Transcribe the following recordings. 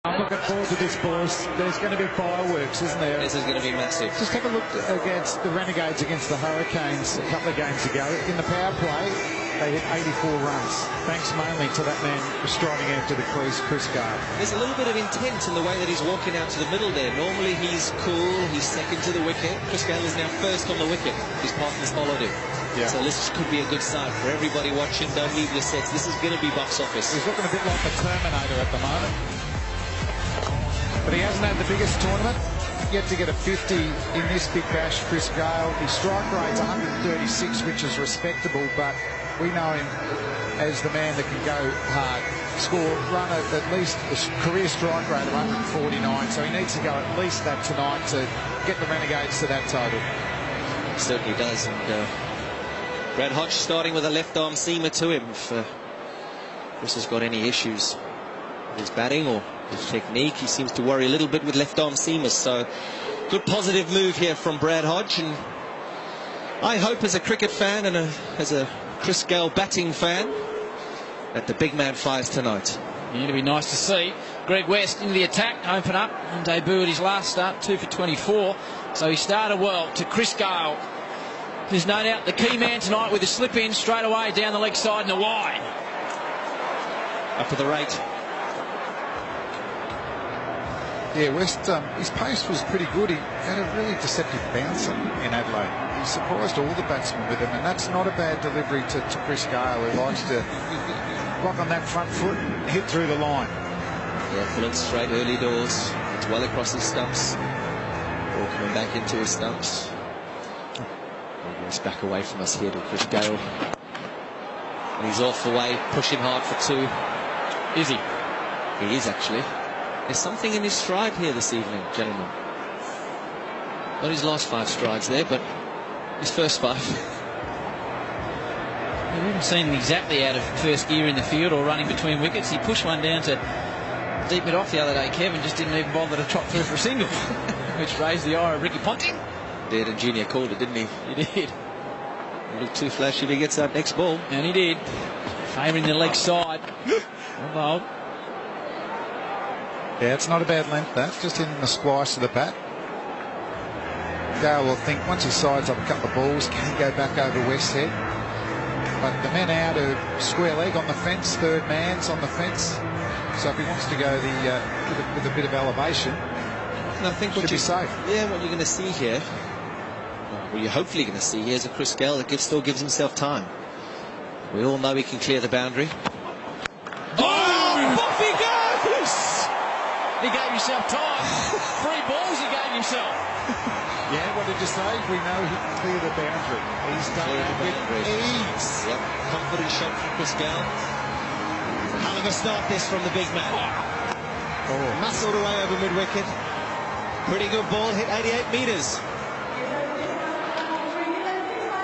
I'm looking forward to this, boys. There's going to be fireworks, isn't there? This is going to be massive. Just have a look against the Renegades against the Hurricanes a couple of games ago. In the power play, they hit 84 runs, thanks mainly to that man striding out to the crease, Chris Gale. There's a little bit of intent in the way that he's walking out to the middle there. Normally he's cool, he's second to the wicket. Chris Gale is now first on the wicket. His partners followed him. Yeah. So this could be a good sign for everybody watching. Don't leave your sets. This is going to be box office. He's looking a bit like the Terminator at the moment. But he hasn't had the biggest tournament. Yet to get a 50 in this big bash, Chris Gale. His strike rate's 136, which is respectable, but we know him as the man that can go hard. Run at least a career strike rate of 149, so he needs to go at least that tonight to get the Renegades to that total. He certainly does. And Brad Hodge starting with a left arm seamer to him. If Chris has got any issues with his batting or his technique, he seems to worry a little bit with left arm seamers. So good positive move here from Brad Hodge, and I hope as a cricket fan and as a Chris Gale batting fan that the big man fires tonight. Yeah, it'll be nice to see. Greg West into the attack, open up and debut at his last start, 2 for 24. So he started well to Chris Gale, who's no doubt the key man tonight with a slip in straight away down the leg side and a wide. Up to the right. Yeah, West, his pace was pretty good. He had a really deceptive bouncer in Adelaide. He surprised all the batsmen with him, and that's not a bad delivery to Chris Gale, who likes to block on that front foot and hit through the line. Yeah, pulling straight early doors. It's well across his stumps. Ball coming back into his stumps. He's back away from us here to Chris Gale. And he's off away, pushing hard for 2. Is he? He is actually. There's something in his stride here this evening, gentlemen. Not his last 5 strides there, but his first 5. We haven't seen him exactly out of first gear in the field or running between wickets. He pushed one down to deep it off the other day, Kevin, just didn't even bother to trot through for a single, which raised the ire of Ricky Ponting. Did, and Junior called it, didn't he? He did. A little too flashy if he gets that next ball. And he did. Favouring the leg side. Well bowled. Yeah, it's not a bad length, that. Just in the splice of the bat. Gale will think once he sides up a couple of balls, can he go back over West's head? But the men out are square leg on the fence, third man's on the fence. So if he wants to go with a bit of elevation, and I think should be safe. Yeah, what you're going to see here, well, you're hopefully going to see here is a Chris Gale that still gives himself time. We all know he can clear the boundary. Off he goes! He gave himself time. 3 balls he gave himself. Yeah, what did you say? We know he can clear the boundary. He's done that with ease. Yep, confident shot from Chris Gale. Hell of a start this from the big man. Muscled away over mid-wicket. Pretty good ball, hit 88 metres.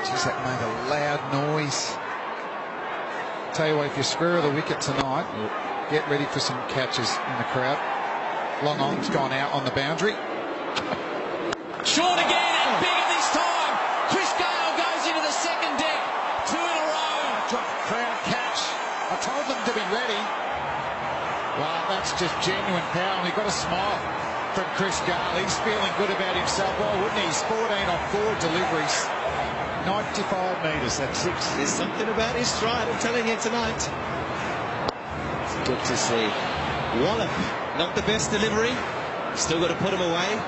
Jeez, that made a loud noise. Tell you what, if you square the wicket tonight, get ready for some catches in the crowd. Long on's gone out on the boundary. Short again, and bigger this time. Chris Gale goes into the second deck. 2 in a row. Drop crowd catch. I told them to be ready. Well, that's just genuine power, and we've got a smile from Chris Gale. He's feeling good about himself. Why wouldn't he? He's 14 off 4 deliveries. 95 metres, that's 6. There's something about his stride, I'm telling you tonight. It's good to see. Wallop, not the best delivery. Still got to put him away.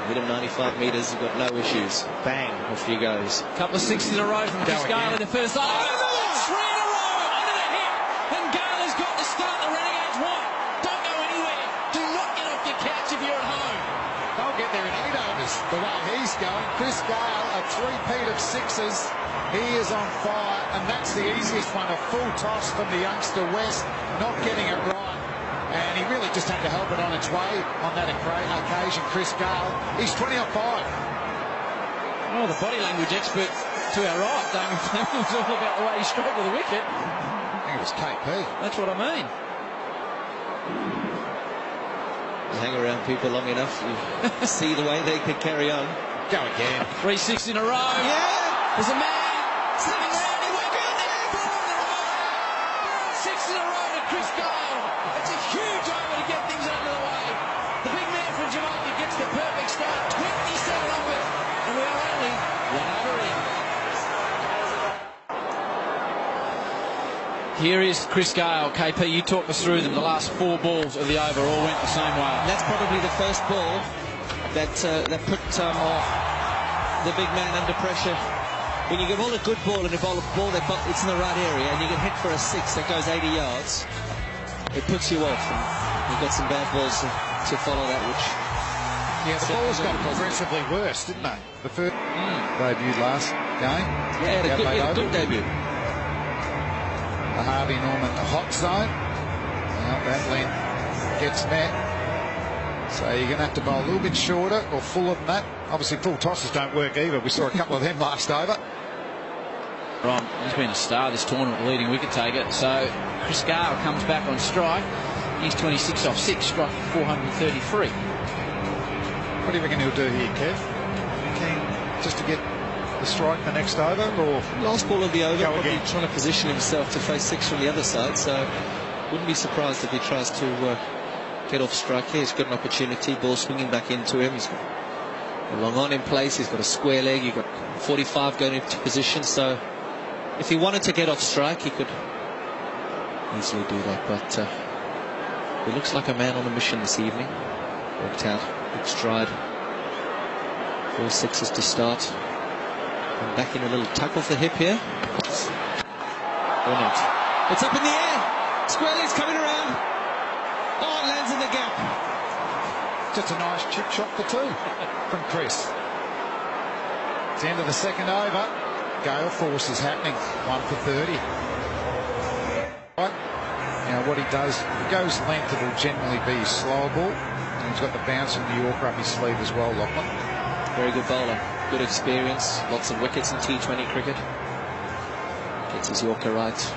Hit him 95 metres, you've got no issues. Bang, off he goes. Couple of 6s in a row from Chris Gale in the first. 3 in a row, under the hip. And Gale has got the start the Renegades want. Don't go anywhere. Do not get off your couch if you're at home. They'll get there in 8 overs, the way he's going. Chris Gale, a 3-peat of 6s. He is on fire, and that's the easiest one. A full toss from the youngster West, not getting it right. And he really just had to help it on its way on that occasion. Chris Gale, he's 20 off 5. Oh, the body language expert to our right, Damien Fleming, was all about the way he strode to the wicket. I think it was KP. That's what I mean. You hang around people long enough, you see the way they could carry on. Go again. 3 6 in a row. Yeah! There's a man sitting around, he went down there, 4 in a row. 6 in a row to Chris Gale. It's a huge over to get things over. Here is Chris Gale. KP, you talk us through them. The last 4 balls of the over all went the same way. And that's probably the first ball that put the big man under pressure. When you give all a good ball and a ball that it's in the right area and you get hit for a 6 that goes 80 yards, it puts you off. And you've got some bad balls to follow that, which... Yeah, the balls got progressively worse, didn't they? The first debut last game. Yeah, he had a good debut. The Harvey Norman hot zone. Now that length gets met. So you're going to have to bowl a little bit shorter or fuller than that. Obviously, full tosses don't work either. We saw a couple of them last over. Right, he's been a star this tournament, leading wicket taker. So Chris Gale comes back on strike. He's 26 off 6, striking 433. What do you reckon he'll do here, Kev? Keen just to get the strike the next over, or last ball of the over? Go probably again. Trying to position himself to face 6 from the other side. So wouldn't be surprised if he tries to get off strike here. He's got an opportunity. Ball swinging back into him. He's got a long on in place. He's got a square leg. You've got 45 going into position. So if he wanted to get off strike, he could easily do that. But he looks like a man on a mission this evening. Worked out. Big stride. 4 6s to start. And back in a little tuck off the hip here. Or not. It's up in the air. Square leg's coming around. Oh, it lands in the gap. just a nice chip shot for 2 from Chris. It's the end of the second over. Gale force is happening. 1 for 30. Right. Now what he does, he goes length, it'll generally be slower ball. And he's got the bounce from the Yorker up his sleeve as well, Lachlan. Very good bowler. Good experience. Lots of wickets in T20 cricket. Gets his Yorker right.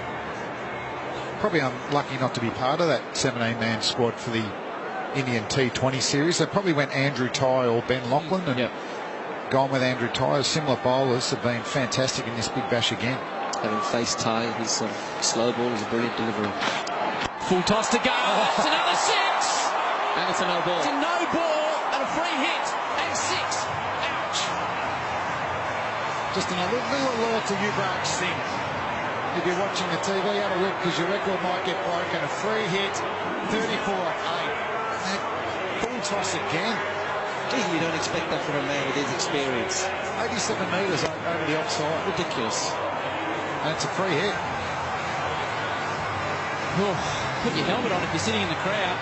Probably unlucky not to be part of that 17-man squad for the Indian T20 series. They probably went Andrew Tye or Ben Lachlan and gone with Andrew Tye. Similar bowlers have been fantastic in this Big Bash again. Having faced Tye, his slow ball is a brilliant delivery. Full toss to Gale. That's another 6. And it's a no ball. It's a no ball and a free hit and 6. Ouch. Just a little alert to Yuvraj Singh. If you're watching the TV, have a look because your record might get broken. A free hit, 34 at 8. Full toss again. Gee, you don't expect that from a man with his experience. 87 metres over the offside. Ridiculous. And it's a free hit. Oh, put your helmet on if you're sitting in the crowd.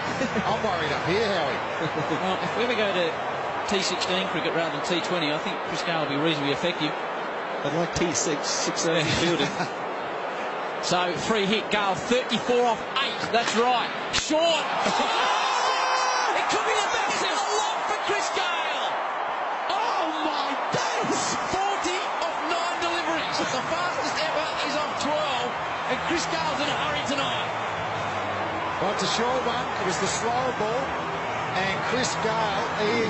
I'm worried up here, Howie. Well, if we ever go to T16 cricket rather than T20, I think Chris Gale will be reasonably effective. I'd like T6, 6-0 fielding. So, free hit, Gale, 34 off 8. That's right. Short. Oh! It could be the massive lot for Chris Gale. Oh, my days. 40 off 9 deliveries. The fastest ever is off 12. And Chris Gale's in a hurry tonight. Well, it's a short one. It was the slower ball. And Chris Gale, he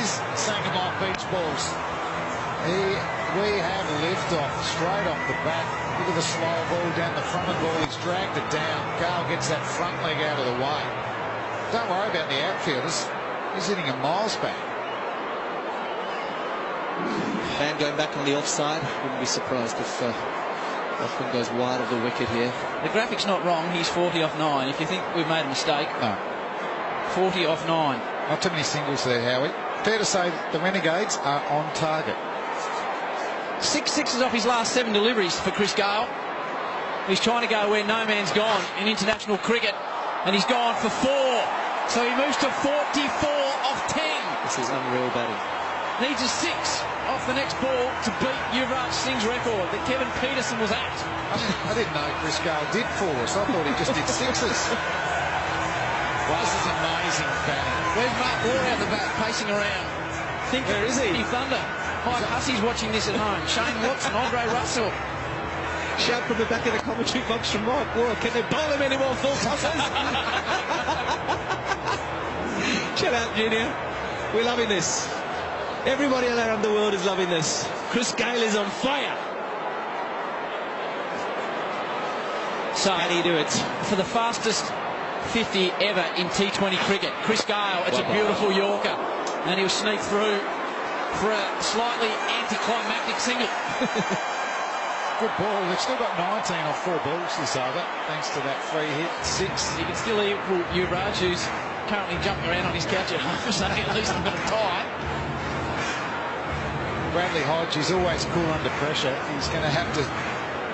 is sinking like beach balls. We have liftoff straight off the bat. Look at the slower ball down the front of the ball. He's dragged it down. Gale gets that front leg out of the way. Don't worry about the outfielders. He's hitting a miles back. Man going back on the offside. Wouldn't be surprised if Lachlan goes wide of the wicket here. The graphic's not wrong. He's 40 off 9. If you think we've made a mistake, No. 40 off 9. Not too many singles there, Howie. Fair to say the Renegades are on target. 6 sixes off his last 7 deliveries for Chris Gale. He's trying to go where no man's gone in international cricket, and he's gone for 4. So he moves to 44 off 10. This is unreal batting. Needs a 6 off the next ball to beat Yuvraj Singh's record that Kevin Peterson was at. I didn't know Chris Gale did 4s. I thought he just did 6s. Wow, this is amazing batting. Where's Mark Ward out the back, pacing around? Think Where is he? Thunder. Mike Hussey's watching this at home. Shane Watson, Andre Russell. Shout from the back of the commentary box from Mark Ward. Can they bowl him any more full tosses? Chill out, Junior. We're loving this. Everybody around the world is loving this. Chris Gale is on fire. So, How do you do it? for the fastest 50 ever in T20 cricket, Chris Gale, it's a beautiful Yorker. And he'll sneak through for a slightly anticlimactic single. good ball. They've still got 19 off 4 balls this over, thanks to that free hit, 6. You can still equal Yuvraj, who's currently jumping around on his couch at home, saying at least I'm going to tie. Bradley Hodge is always cool under pressure. He's going to have to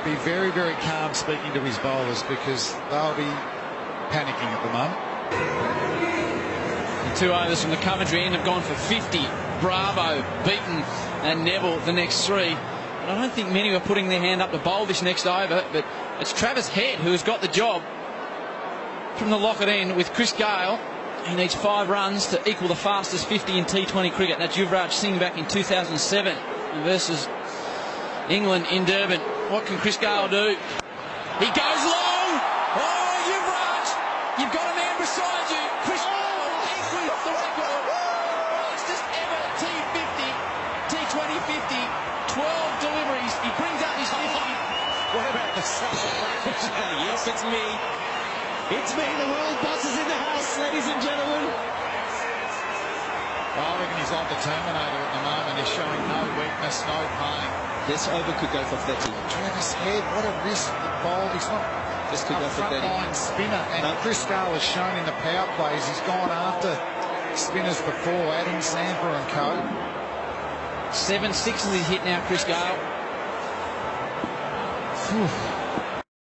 be very, very calm speaking to his bowlers because they'll be panicking at the moment. The 2 overs from the Coventry end have gone for 50. Bravo, Beaton and Neville the next 3. And I don't think many were putting their hand up to bowl this next over, but it's Travis Head who has got the job from the locket end with Chris Gale. He needs 5 runs to equal the fastest 50 in T20 cricket. That's Yuvraj Singh back in 2007 versus England in Durban. What can Chris Gale do? He goes long! Oh, Yuvraj! You've got a man beside you. Chris Gale equals the record. Fastest ever T50, T20 50. 12 deliveries. He brings up his 50. What about the celebration? Yes, it's me. It's me, the world boss is in the house, ladies and gentlemen. I reckon he's like the Terminator at the moment. He's showing no weakness, no pain. This over could go for 30. Travis Head, what a risk he bowled. He's not This could a go for 30. front-line spinner. And Chris Gale has shown in the power plays he's gone after spinners before, adding Sandra and co. 7 sixes he's hit now, Chris Gale. Whew.